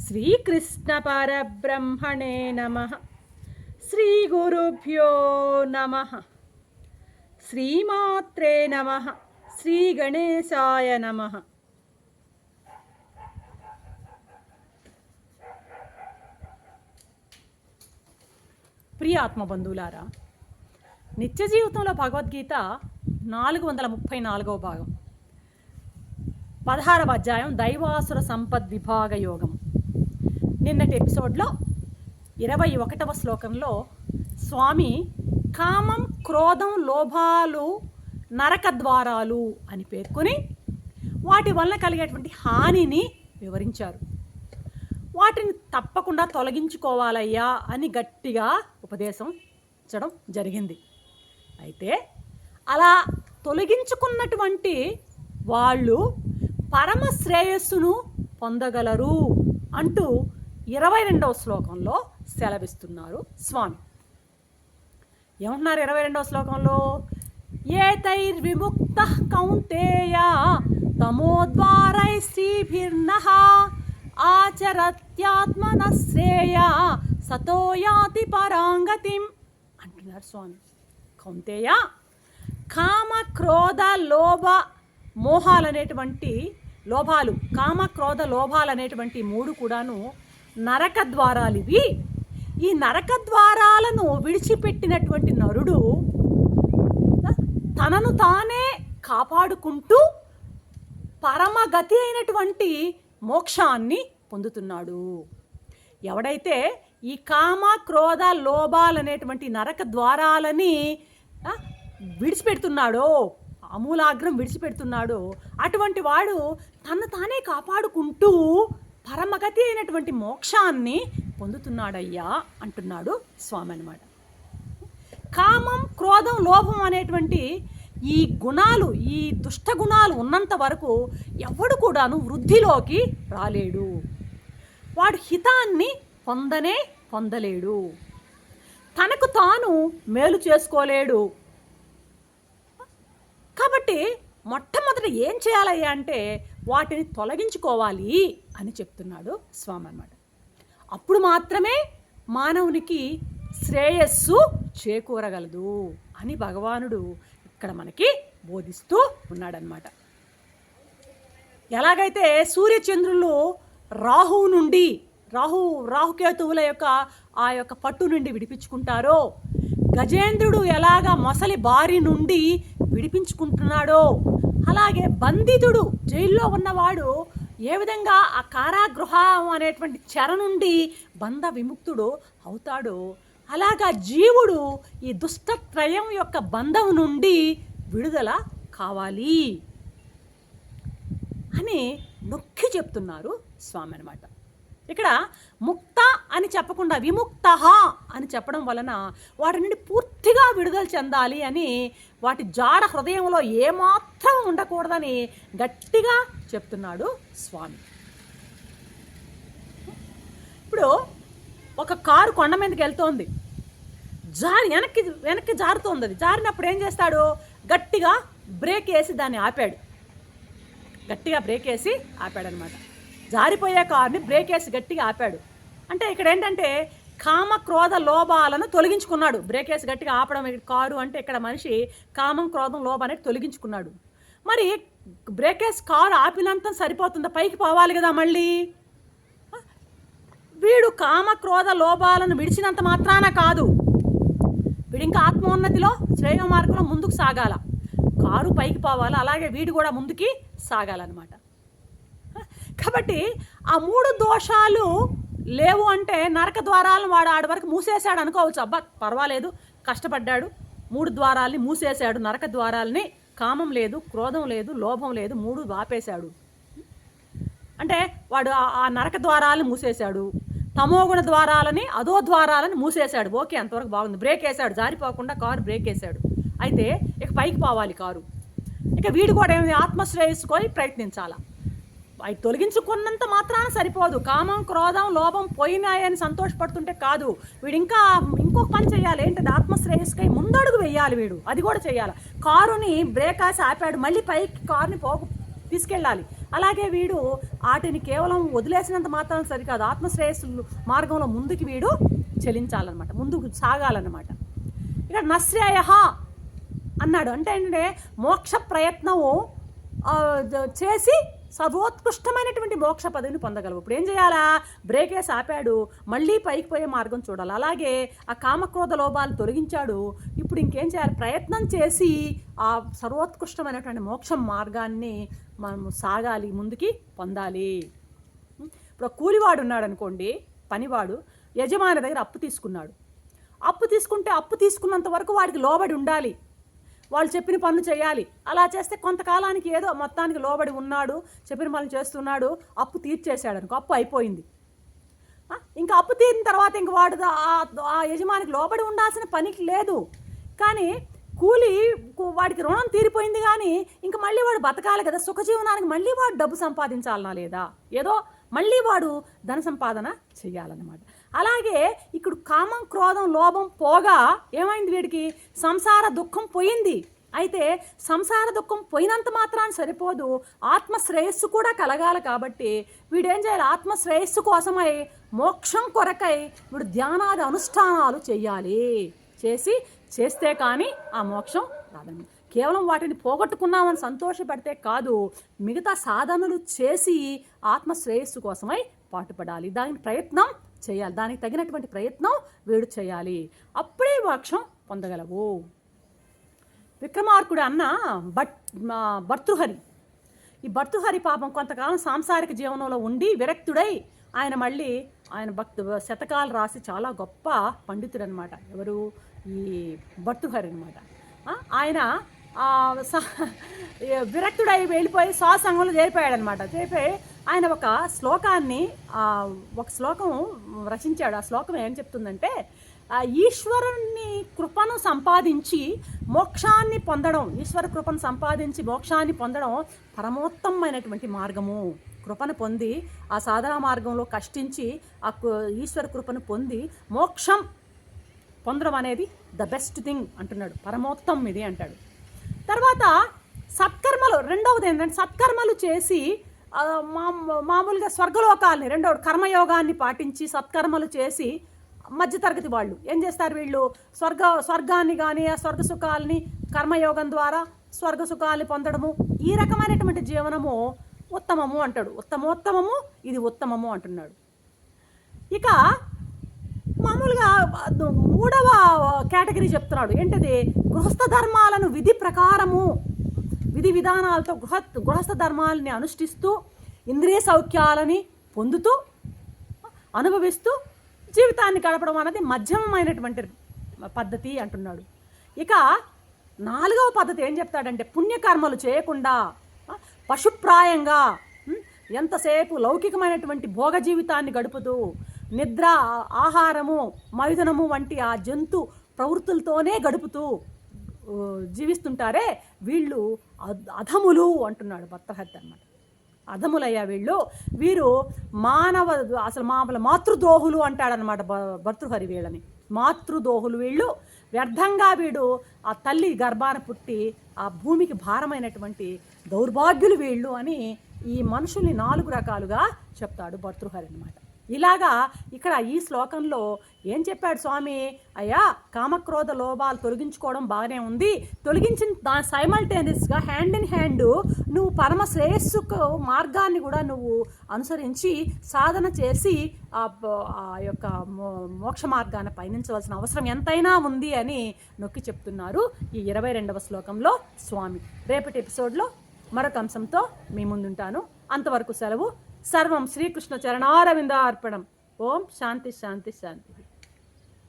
శ్రీకృష్ణ పరబ్రహ్మణే నమః. శ్రీ గురుభ్యో నమః. శ్రీమాత్రే నమః. శ్రీ గణేశాయ నమః. ప్రియ ఆత్మబంధువులారా, నిత్య జీవితంలో భగవద్గీత 434వ భాగం 16వ అధ్యాయం దైవాసుర సంపద్విభాగ యోగం. నిన్నటి ఎపిసోడ్లో 21వ శ్లోకంలో స్వామి కామం, క్రోధం, లోభాలు నరక ద్వారాలు అని పేర్కొని వాటి వల్ల కలిగేటువంటి హానిని వివరించారు. వాటిని తప్పకుండా తొలగించుకోవాలయ్యా అని గట్టిగా ఉపదేశించడం జరిగింది. అయితే అలా తొలగించుకున్నటువంటి వాళ్ళు పరమ శ్రేయస్సును పొందగలరు అంటూ 22వ శ్లోకంలో సెలవిస్తున్నారు స్వామి. ఏమంటున్నారు 22వ శ్లోకంలో? ఏతైర్విముక్త కౌంతేయ తమోద్వారై శ్రీభిర్నః ఆచరత్యాత్మన శ్రేయ సతో యాతి పరాంగతిం అంటున్నారు స్వామి. కౌంతేయ, కామ, క్రోధ, లోభ, మోహాలనేటువంటి లోభాలు, కామ, క్రోధ, లోభాలనేటువంటి మూడు కూడాను నరక ద్వారాలు. ఇవి ఈ నరక ద్వారాలను విడిచిపెట్టినటువంటి నరుడు తనను తానే కాపాడుకుంటూ పరమగతి అయినటువంటి మోక్షాన్ని పొందుతున్నాడు. ఎవడైతే ఈ కామ, క్రోధ, లోభాలనేటువంటి నరక ద్వారాలని విడిచిపెడుతున్నాడో, అమూలాగ్రం విడిచిపెడుతున్నాడో, అటువంటి వాడు తను తానే కాపాడుకుంటూ పరమగతి అయినటువంటి మోక్షాన్ని పొందుతున్నాడయ్యా అంటున్నాడు స్వామి అన్నమాట. కామం, క్రోధం, లోభం అనేటువంటి ఈ గుణాలు, ఈ దుష్ట గుణాలు ఉన్నంత వరకు ఎవడు కూడాను వృద్ధిలోకి రాలేడు. వాడు హితాన్ని పొందలేడు, తనకు తాను మేలు చేసుకోలేడు. కాబట్టి మొట్టమొదట ఏం చేయాలయ్యా అంటే వాటిని తొలగించుకోవాలి అని చెప్తున్నాడు స్వామి అన్నమాట. అప్పుడు మాత్రమే మానవునికి శ్రేయస్సు చేకూరగలదు అని భగవానుడు ఇక్కడ మనకి బోధిస్తూ ఉన్నాడనమాట. ఎలాగైతే సూర్యచంద్రులు రాహుకేతువుల యొక్క ఆ యొక్క పట్టు నుండి విడిపించుకుంటారో, గజేంద్రుడు ఎలాగా మొసలి బారి నుండి విడిపించుకుంటున్నాడో, అలాగే బంధితుడు జైల్లో ఉన్నవాడు ఏ విధంగా ఆ కారాగృహం అనేటువంటి చెర నుండి బంధ విముక్తుడు అవుతాడో, అలాగా జీవుడు ఈ దుష్టత్రయం యొక్క బంధం నుండి విడుదల కావాలి అని నొక్కి చెప్తున్నారు స్వామి అన్నమాట. ఇక్కడ ముక్త అని చెప్పకుండా విముక్త అని చెప్పడం వలన వాటి నుండి పూర్తిగా విడుదల చెందాలి అని, వాటి జాడ హృదయంలో ఏమాత్రం ఉండకూడదని గట్టిగా చెప్తున్నాడు స్వామి. ఇప్పుడు ఒక కారు కొండ మీదకి వెళ్తోంది, వెనక్కి జారుతోంది. అది జారినప్పుడు ఏం చేస్తాడు? గట్టిగా బ్రేక్ వేసి దాన్ని ఆపాడు. అనమాట. జారిపోయే కారుని బ్రేక్ వేసి గట్టిగా ఆపాడు. అంటే ఇక్కడ ఏంటంటే కామ, క్రోధ, లోభాలను తొలగించుకున్నాడు. బ్రేక్ వేసి గట్టిగా ఆపడం కారు అంటే ఇక్కడ మనిషి కామం, క్రోధం, లోభం అనేది తొలగించుకున్నాడు. మరి బ్రేక్ వేసి కారు ఆపినంత సరిపోతుందా? పైకి పోవాలి కదా మళ్ళీ. వీడు కామ, క్రోధ, లోభాలను విడిచినంత మాత్రాన కాదు, వీడు ఇంకా ఆత్మోన్నతిలో శ్రేయ మార్గంలో ముందుకు సాగాల. కారు పైకి పోవాలి, అలాగే వీడు కూడా ముందుకి సాగాలన్నమాట. కాబట్టి ఆ మూడు దోషాలు లేవు అంటే నరక ద్వారాలను వాడు ఆడి వరకు మూసేశాడు అనుకోవచ్చు. అబ్బా పర్వాలేదు, కష్టపడ్డాడు, 3 ద్వారాలని మూసేశాడు, నరక ద్వారాలని. కామం లేదు, క్రోధం లేదు, లోభం లేదు, 3 ఆపేశాడు అంటే వాడు ఆ నరక ద్వారాలను మూసేశాడు. తమోగుణ ద్వారాలని, అదో ద్వారాలని మూసేశాడు. ఓకే, అంతవరకు బాగుంది. బ్రేక్ వేసాడు, జారిపోకుండా కారు బ్రేక్ వేసాడు. అయితే ఇక పైకి పోవాలి కారు. ఇక వీడు కూడా ఏమి ఆత్మశ్రేయస్సుకొని ప్రయత్నించాలా. అవి తొలగించుకున్నంత మాత్రాన సరిపోదు. కామం, క్రోధం, లోభం పోయినాయని సంతోషపడుతుంటే కాదు, వీడు ఇంకొక పని చేయాలి. ఏంటంటే ఆత్మశ్రేయస్కై ముందడుగు వెయ్యాలి వీడు. అది కూడా చేయాలి. కారుని బ్రేక్ వేసి ఆపాడు, మళ్ళీ పైకి కారుని తీసుకెళ్ళాలి. అలాగే వీడు వాటిని కేవలం వదిలేసినంత మాత్రం సరికాదు, ఆత్మశ్రేయస్సు మార్గంలో ముందుకు వీడు చెలించాలన్నమాట, ముందుకు సాగాలన్నమాట. ఇక్కడ నశ్రేయ అన్నాడు అంటే ఏంటంటే మోక్ష ప్రయత్నము చేసి సర్వోత్కృష్టమైనటువంటి మోక్ష పదవిని పొందగలవు. ఇప్పుడు ఏం చేయాలా, బ్రేకేసి ఆపాడు, మళ్ళీ పైకి పోయే మార్గం చూడాలి. అలాగే ఆ కామక్రోధ లోభాలు తొలగించాడు, ఇప్పుడు ఇంకేం చేయాలి, ప్రయత్నం చేసి ఆ సర్వోత్కృష్టమైనటువంటి మోక్ష మార్గాన్ని మనం సాగాలి, ముందుకి పొందాలి. ఇప్పుడు కూలివాడు ఉన్నాడు అనుకోండి, పనివాడు యజమాని దగ్గర అప్పు తీసుకున్నాడు. అప్పు తీసుకుంటే అప్పు తీసుకున్నంత వరకు వాడికి లోబడి ఉండాలి, వాళ్ళు చెప్పిన పనులు చేయాలి. అలా చేస్తే కొంతకాలానికి ఏదో మొత్తానికి లోబడి ఉన్నాడు, చెప్పిన పనులు చేస్తున్నాడు, అప్పు తీర్చేశాడు అనుకో, అప్పు అయిపోయింది. ఇంకా అప్పు తీరిన తర్వాత ఇంక వాడు ఆ యజమానికి లోబడి ఉండాల్సిన పనికి లేదు. కానీ కూలి వాడికి రుణం తీరిపోయింది, కానీ ఇంకా మళ్ళీ వాడు బతకాలి కదా, సుఖజీవనానికి మళ్ళీ వాడు డబ్బు సంపాదించాలనా లేదా, ఏదో మళ్ళీ వాడు ధన సంపాదన చెయ్యాలన్నమాట. అలాగే ఇక్కడ కామం, క్రోధం, లోభం పోగా ఏమైంది, వీడికి సంసార దుఃఖం పోయింది. అయితే సంసార దుఃఖం పోయినంత మాత్రాన్ని సరిపోదు, ఆత్మశ్రేయస్సు కూడా కలగాలి. కాబట్టి వీడేం చేయాలి, ఆత్మశ్రేయస్సు కోసమై మోక్షం కొరకై వీడు ధ్యానాది అనుష్ఠానాలు చెయ్యాలి. చేస్తే కానీ ఆ మోక్షం రాదండి. కేవలం వాటిని పోగొట్టుకున్నామని సంతోషపడితే కాదు, మిగతా సాధనలు చేసి ఆత్మశ్రేయస్సు కోసమై పాటుపడాలి, దానికి ప్రయత్నం చేయాలి, దానికి తగినటువంటి ప్రయత్నం వీడు చేయాలి, అప్పుడే మోక్షం పొందగలవు. విక్రమార్కుడు అన్న భర్తృహరి, ఈ భర్తృహరి పాపం కొంతకాలం సాంసారిక జీవనంలో ఉండి విరక్తుడై ఆయన శతకాలు రాసి చాలా గొప్ప పండితుడు అనమాట. ఎవరు, ఈ భర్తృహరి అనమాట. ఆయన విరక్తుడై వెళ్ళిపోయి సాసంగంలో చేరిపోయాడనమాట. చేరిపోయి ఆయన ఒక శ్లోకం రచించాడు. ఆ శ్లోకం ఏం చెప్తుందంటే, ఈశ్వరుని కృపను సంపాదించి మోక్షాన్ని పొందడం, ఈశ్వర కృపను సంపాదించి మోక్షాన్ని పొందడం పరమోత్తమైనటువంటి మార్గము. కృపను పొంది ఆ సాధనా మార్గంలో కష్టించి ఆ ఈశ్వర కృపను పొంది మోక్షం పొందడం అనేది ద బెస్ట్ థింగ్ అంటున్నాడు, పరమోత్తం ఇది అంటాడు. తర్వాత సత్కర్మలు, రెండవది ఏంటంటే సత్కర్మలు చేసి మామూలుగా స్వర్గలోకాలని, రెండవది కర్మయోగాన్ని పాటించి సత్కర్మలు చేసి మధ్యతరగతి వాళ్ళు ఏం చేస్తారు, వీళ్ళు స్వర్గాన్ని కానీ ఆ స్వర్గ సుఖాలని కర్మయోగం ద్వారా స్వర్గ సుఖాలని పొందడము, ఈ రకమైనటువంటి జీవనము ఉత్తమము అంటాడు. ఉత్తమోత్తమము ఇది ఉత్తమము అంటున్నాడు. ఇక మామూలుగా మూడవ కేటగిరీ చెప్తున్నాడు, ఏంటది, గృహస్థ ధర్మాలను విధి విధానాలతో గృహస్థ ధర్మాలని అనుష్ఠిస్తూ ఇంద్రియ సౌఖ్యాలని పొందుతూ అనుభవిస్తూ జీవితాన్ని గడపడం అనేది మధ్యమైనటువంటి పద్ధతి అంటున్నాడు. ఇక నాలుగవ పద్ధతి ఏం చెప్తాడంటే, పుణ్యకర్మలు చేయకుండా పశుప్రాయంగా ఎంతసేపు లౌకికమైనటువంటి భోగ జీవితాన్ని గడుపుతూ నిద్ర, ఆహారము, మైథునము వంటి ఆ జంతు ప్రవృత్తులతోనే గడుపుతూ జీవిస్తుంటారే వీళ్ళు అధములు అంటున్నాడు భర్తృహరి అన్నమాట. అధములయ్యా వీరు మామూలు మాతృదోహులు అంటాడనమాట భర్తృహరి వీళ్ళని. మాతృదోహులు వీళ్ళు. వ్యర్థంగా వీడు ఆ తల్లి గర్భాన పుట్టి ఆ భూమికి భారమైనటువంటి దౌర్భాగ్యులు వీళ్ళు అని ఈ మనుషుల్ని 4 రకాలుగా చెప్తాడు భర్తృహరి అనమాట. ఇలాగా ఇక్కడ ఈ శ్లోకంలో ఏం చెప్పాడు స్వామి, అయ్యా కామక్రోధ లోభాలు తొలగించుకోవడం బాగానే ఉంది, తొలగించిన సైమల్టేనియస్గా హ్యాండ్ ఇన్ హ్యాండ్ నువ్వు పరమ శ్రేయస్సు మార్గాన్ని కూడా నువ్వు అనుసరించి సాధన చేసి ఆ యొక్క మోక్ష మార్గాన్ని పయనించవలసిన అవసరం ఎంతైనా ఉంది అని నొక్కి చెప్తున్నారు ఈ 22వ శ్లోకంలో స్వామి. రేపటి ఎపిసోడ్లో మరొక అంశంతో మీ ముందుంటాను. అంతవరకు సెలవు. సర్వం శ్రీకృష్ణ చరణారవిందార్పణం. ఓం శాంతి శాంతి శాంతి.